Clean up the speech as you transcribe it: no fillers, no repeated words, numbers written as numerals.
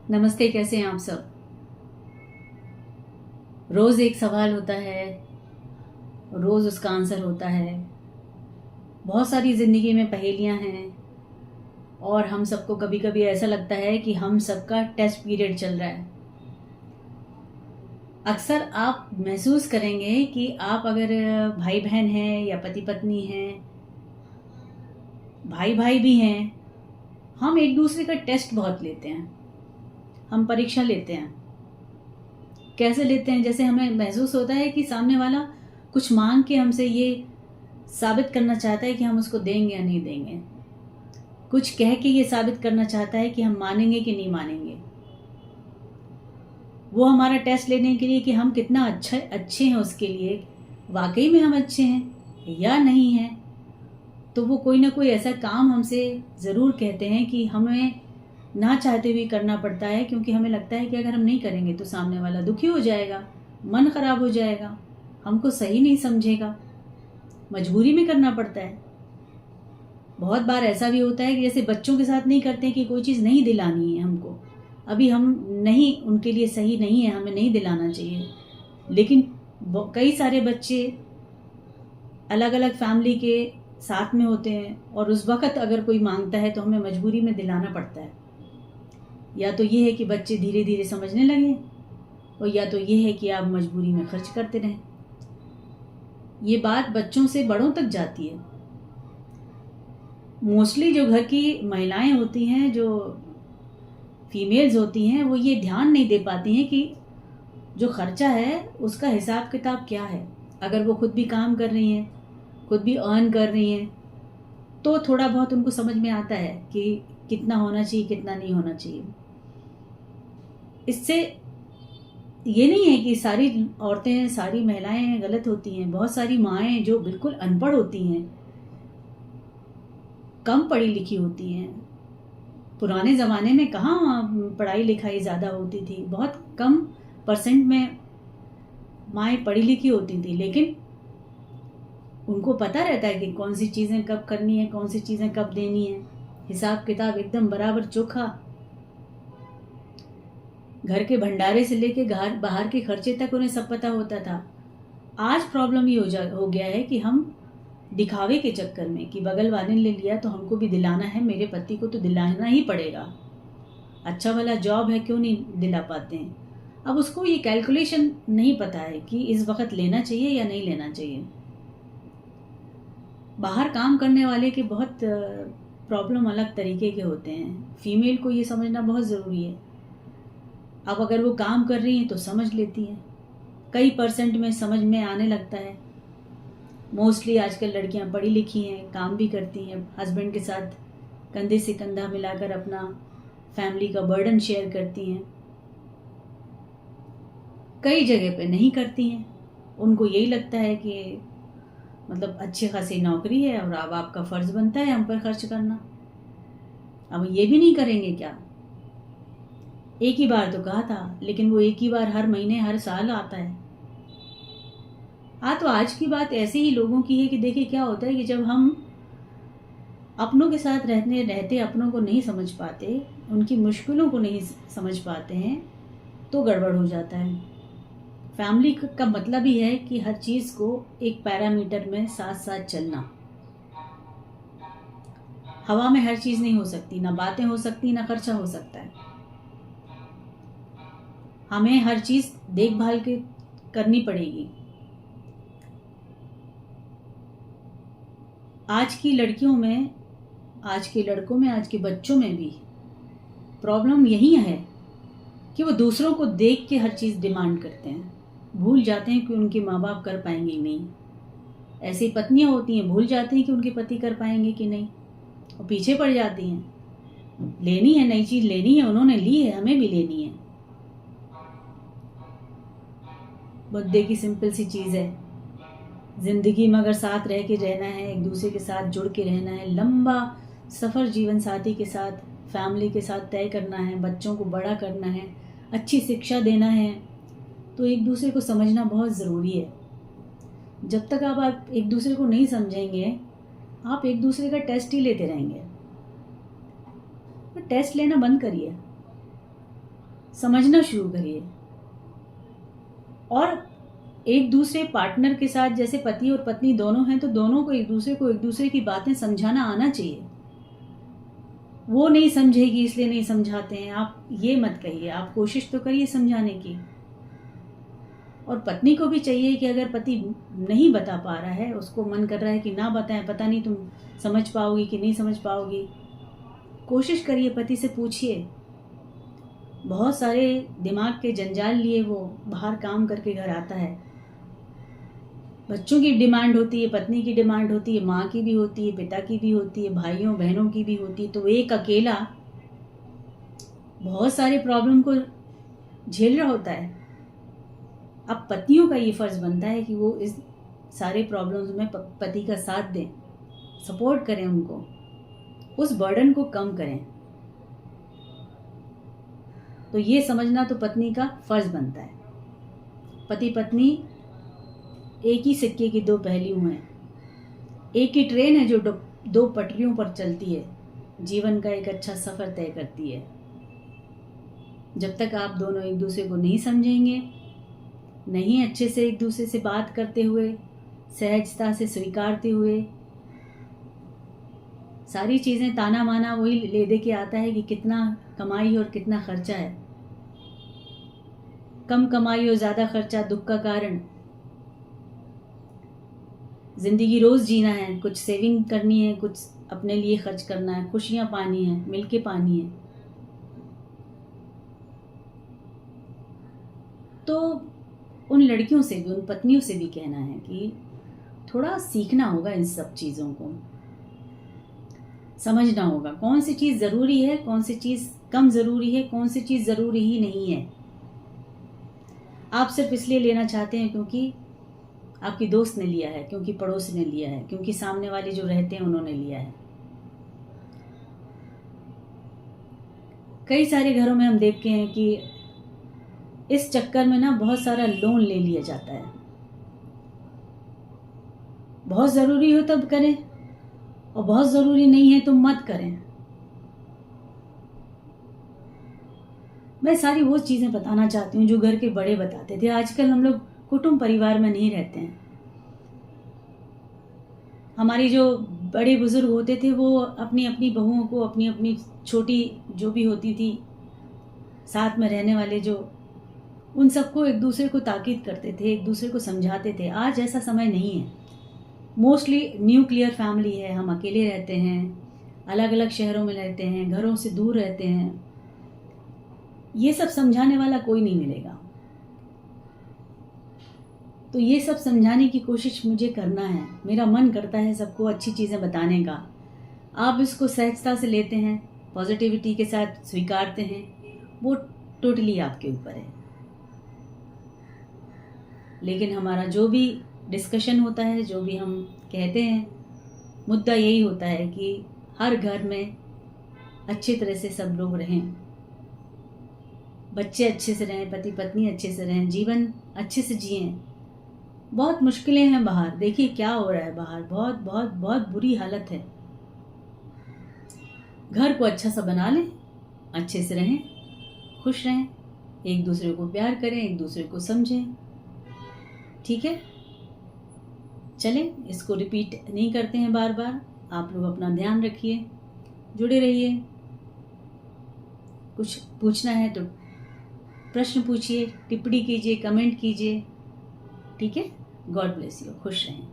नमस्ते, कैसे हैं आप सब। रोज़ एक सवाल होता है, रोज़ उसका आंसर होता है। बहुत सारी ज़िंदगी में पहेलियां हैं और हम सबको कभी कभी ऐसा लगता है कि हम सबका टेस्ट पीरियड चल रहा है। अक्सर आप महसूस करेंगे कि आप अगर भाई बहन हैं या पति पत्नी हैं, भाई भाई भी हैं, हम एक दूसरे का टेस्ट बहुत लेते हैं। हम परीक्षा लेते हैं। कैसे लेते हैं? जैसे हमें महसूस होता है कि सामने वाला कुछ मांग के हमसे ये साबित करना चाहता है कि हम उसको देंगे या नहीं देंगे। कुछ कह के ये साबित करना चाहता है कि हम मानेंगे कि नहीं मानेंगे। वो हमारा टेस्ट लेने के लिए कि हम कितना अच्छे हैं उसके लिए, वाकई में हम अच्छे हैं या नहीं हैं। तो वो कोई ना कोई ऐसा काम हमसे ज़रूर कहते हैं कि हमें ना चाहते हुए करना पड़ता है, क्योंकि हमें लगता है कि अगर हम नहीं करेंगे तो सामने वाला दुखी हो जाएगा, मन खराब हो जाएगा, हमको सही नहीं समझेगा। मजबूरी में करना पड़ता है। बहुत बार ऐसा भी होता है कि जैसे बच्चों के साथ नहीं करते कि कोई चीज़ नहीं दिलानी है हमको, अभी हम नहीं, उनके लिए सही नहीं है, हमें नहीं दिलाना चाहिए। लेकिन कई सारे बच्चे अलग अलग फैमिली के साथ में होते हैं और उस वक़्त अगर कोई मांगता है तो हमें मजबूरी में दिलाना पड़ता है। या तो ये है कि बच्चे धीरे धीरे समझने लगे, और या तो ये है कि आप मजबूरी में खर्च करते रहें। ये बात बच्चों से बड़ों तक जाती है। मोस्टली जो घर की महिलाएं होती हैं, जो फीमेल्स होती हैं, वो ये ध्यान नहीं दे पाती हैं कि जो खर्चा है उसका हिसाब किताब क्या है। अगर वो खुद भी काम कर रही हैं, खुद भी अर्न कर रही हैं, तो थोड़ा बहुत उनको समझ में आता है कि कितना होना चाहिए, कितना नहीं होना चाहिए। इससे ये नहीं है कि सारी औरतें, सारी महिलाएं गलत होती हैं। बहुत सारी माएँ जो बिल्कुल अनपढ़ होती हैं, कम पढ़ी लिखी होती हैं। पुराने ज़माने में कहाँ पढ़ाई लिखाई ज़्यादा होती थी, बहुत कम परसेंट में माएँ पढ़ी लिखी होती थी, लेकिन उनको पता रहता है कि कौन सी चीज़ें कब करनी है, कौन सी चीज़ें कब देनी है। हिसाब किताब एकदम बराबर चोखा। घर के भंडारे से लेके घर बाहर के खर्चे तक उन्हें सब पता होता था। आज प्रॉब्लम ये हो गया है कि हम दिखावे के चक्कर में कि बगल वाले ने ले लिया तो हमको भी दिलाना है, मेरे पति को तो दिलाना ही पड़ेगा, अच्छा वाला जॉब है, क्यों नहीं दिला पाते हैं। अब उसको ये कैलकुलेशन नहीं पता है कि इस वक्त लेना चाहिए या नहीं लेना चाहिए। बाहर काम करने वाले के बहुत प्रॉब्लम अलग तरीके के होते हैं। फीमेल को ये समझना बहुत ज़रूरी है। अब अगर वो काम कर रही हैं तो समझ लेती हैं, कई परसेंट में समझ में आने लगता है। मोस्टली आजकल लड़कियां पढ़ी लिखी हैं, काम भी करती हैं, हस्बैंड के साथ कंधे से कंधा मिलाकर अपना फैमिली का बर्डन शेयर करती हैं। कई जगह पे नहीं करती हैं। उनको यही लगता है कि मतलब अच्छी खासी नौकरी है और अब आपका फ़र्ज़ बनता है हम पर खर्च करना। अब ये भी नहीं करेंगे क्या? एक ही बार तो कहा था, लेकिन वो एक ही बार हर महीने हर साल आता है। हाँ, तो आज की बात ऐसे ही लोगों की है कि देखिए क्या होता है कि जब हम अपनों के साथ रहते अपनों को नहीं समझ पाते, उनकी मुश्किलों को नहीं समझ पाते हैं, तो गड़बड़ हो जाता है। फैमिली का मतलब ही है कि हर चीज़ को एक पैरामीटर में साथ साथ चलना। हवा में हर चीज़ नहीं हो सकती, ना बातें हो सकती, ना खर्चा हो सकता है। हमें हर चीज़ देखभाल के करनी पड़ेगी। आज की लड़कियों में, आज के लड़कों में, आज के बच्चों में भी प्रॉब्लम यही है कि वो दूसरों को देख के हर चीज़ डिमांड करते हैं, भूल जाते हैं कि उनके माँ बाप कर पाएंगे कि नहीं। ऐसी पत्नियां होती हैं, भूल जाती हैं कि उनके पति कर पाएंगे कि नहीं, और पीछे पड़ जाती हैं। लेनी है, नई चीज़ लेनी है, उन्होंने ली है, हमें भी लेनी है। मुद्दे की सिंपल सी चीज़ है। ज़िंदगी में अगर साथ रह के रहना है, एक दूसरे के साथ जुड़ के रहना है, लंबा सफ़र जीवन साथी के साथ, फैमिली के साथ तय करना है, बच्चों को बड़ा करना है, अच्छी शिक्षा देना है, तो एक दूसरे को समझना बहुत ज़रूरी है। जब तक आप एक दूसरे को नहीं समझेंगे, आप एक दूसरे का टेस्ट ही लेते रहेंगे। तो टेस्ट लेना बंद करिए। समझना शुरू करिए। और एक दूसरे पार्टनर के साथ, जैसे पति और पत्नी दोनों हैं, तो दोनों को एक दूसरे की बातें समझाना आना चाहिए। वो नहीं समझेगी इसलिए नहीं समझाते हैं, आप ये मत कहिए। आप कोशिश तो करिए समझाने की। और पत्नी को भी चाहिए कि अगर पति नहीं बता पा रहा है, उसको मन कर रहा है कि ना बताएं, पता नहीं तुम समझ पाओगी कि नहीं समझ पाओगी, कोशिश करिए, पति से पूछिए। बहुत सारे दिमाग के जंजाल लिए वो बाहर काम करके घर आता है। बच्चों की डिमांड होती है, पत्नी की डिमांड होती है, माँ की भी होती है, पिता की भी होती है, भाइयों बहनों की भी होती है। तो एक अकेला बहुत सारे प्रॉब्लम को झेल रहा होता है। अब पत्नियों का ये फर्ज बनता है कि वो इस सारे प्रॉब्लम्स में पति का साथ दें, सपोर्ट करें उनको, उस बर्डन को कम करें। तो ये समझना तो पत्नी का फर्ज बनता है। पति पत्नी एक ही सिक्के की दो पहलू हैं। एक ही ट्रेन है जो दो पटरियों पर चलती है, जीवन का एक अच्छा सफर तय करती है। जब तक आप दोनों एक दूसरे को नहीं समझेंगे, नहीं अच्छे से एक दूसरे से बात करते हुए, सहजता से स्वीकारते हुए, सारी चीज़ें ताना माना वही ले दे के आता है कि कितना कमाई और कितना खर्चा है। कम कमाई और ज़्यादा खर्चा दुख का कारण। जिंदगी रोज जीना है, कुछ सेविंग करनी है, कुछ अपने लिए खर्च करना है, खुशियां पानी है, मिलके पानी है। तो उन लड़कियों से भी, उन पत्नियों से भी कहना है कि थोड़ा सीखना होगा, इन सब चीज़ों को समझना होगा। कौन सी चीज़ ज़रूरी है, कौन सी चीज़ कम ज़रूरी है, कौन सी चीज़ ज़रूरी ही नहीं है। आप सिर्फ इसलिए लेना चाहते हैं क्योंकि आपकी दोस्त ने लिया है, क्योंकि पड़ोस ने लिया है, क्योंकि सामने वाले जो रहते हैं उन्होंने लिया है। कई सारे घरों में हम देखते हैं कि इस चक्कर में ना बहुत सारा लोन ले लिया जाता है। बहुत ज़रूरी हो तब करें, और बहुत ज़रूरी नहीं है तो मत करें। मैं सारी वो चीज़ें बताना चाहती हूँ जो घर के बड़े बताते थे। आजकल हम लोग कुटुंब परिवार में नहीं रहते हैं। हमारे जो बड़े बुजुर्ग होते थे वो अपनी अपनी बहुओं को, अपनी अपनी छोटी जो भी होती थी साथ में रहने वाले, जो उन सबको एक दूसरे को ताकीद करते थे, एक दूसरे को समझाते थे। आज ऐसा समय नहीं है। मोस्टली न्यूक्लियर फैमिली है, हम अकेले रहते हैं, अलग अलग शहरों में रहते हैं, घरों से दूर रहते हैं। ये सब समझाने वाला कोई नहीं मिलेगा। तो ये सब समझाने की कोशिश मुझे करना है। मेरा मन करता है सबको अच्छी चीज़ें बताने का। आप इसको सहजता से लेते हैं, पॉजिटिविटी के साथ स्वीकारते हैं, वो टोटली आपके ऊपर है। लेकिन हमारा जो भी डिस्कशन होता है, जो भी हम कहते हैं, मुद्दा यही होता है कि हर घर में अच्छी तरह से सब लोग रहें, बच्चे अच्छे से रहें, पति पत्नी अच्छे से रहें, जीवन अच्छे से जिएं। बहुत मुश्किलें हैं बाहर, देखिए क्या हो रहा है बाहर, बहुत बहुत बहुत बुरी हालत है। घर को अच्छा सा बना लें, अच्छे से रहें, खुश रहें, एक दूसरे को प्यार करें, एक दूसरे को समझें। ठीक है, चलें, इसको रिपीट नहीं करते हैं बार बार। आप लोग अपना ध्यान रखिए, जुड़े रहिए। कुछ पूछना है तो प्रश्न पूछिए, टिप्पणी कीजिए, कमेंट कीजिए। ठीक है, गॉड ब्लेस यू, खुश रहें।